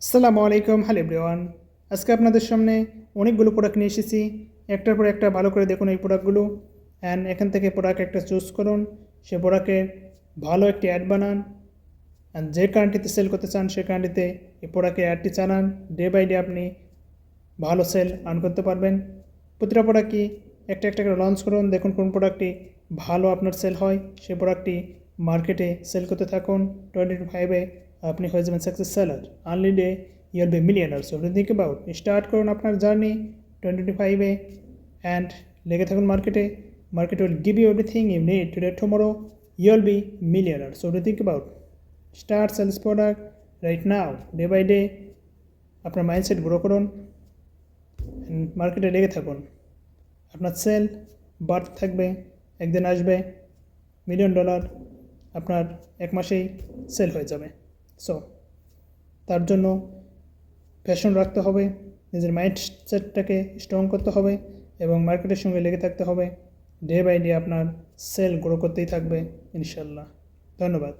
আসসালামু আলাইকুম, hello everyone. আজকে আপনাদের সামনে অনেকগুলো প্রোডাক্ট নিয়ে এসেছি। একটার পর একটা ভালো করে দেখুন এই প্রোডাক্টগুলো, অ্যান্ড এখান থেকে প্রোডাক্ট একটা চুজ করুন। সে প্রোডাক্টের ভালো একটি অ্যাড বানান, অ্যান্ড যে কান্ট্রিতে সেল করতে চান সে কান্ট্রিতে এই প্রোডাক্টের অ্যাডটি চালান। ডে বাই ডে আপনি ভালো সেল আর্ন করতে পারবেন। প্রতিটা প্রোডাক্টই একটা একটা করে লঞ্চ করুন, দেখুন কোন প্রোডাক্টটি ভালো আপনার সেল হয়, সেই প্রোডাক্টটি মার্কেটে সেল করতে থাকুন। 2025-এ আপনি হয়ে যাবেন success seller. Early day you'll be millionaire. So think about, start করুন আপনার জার্নি 2025-এ অ্যান্ড লেগে থাকুন মার্কেটে। Market will give you everything you need today tomorrow, you'll be millionaire. So think about, start sales product right now. Day by day আপনার mindset grow করুন, মার্কেটে লেগে থাকুন। আপনার সেল বাড়তে থাকবে, একদিন আসবে $1,000,000 আপনার এক মাসেই সেল হয়ে যাবে। সো তার জন্য প্যাশন রাখতে হবে, নিজের মাইন্ডসেটটাকে স্ট্রং করতে হবে এবং মার্কেটের সঙ্গে লেগে থাকতে হবে। ডে বাই ডে আপনার সেল গ্রো করতেই থাকবে ইনশাল্লাহ। ধন্যবাদ।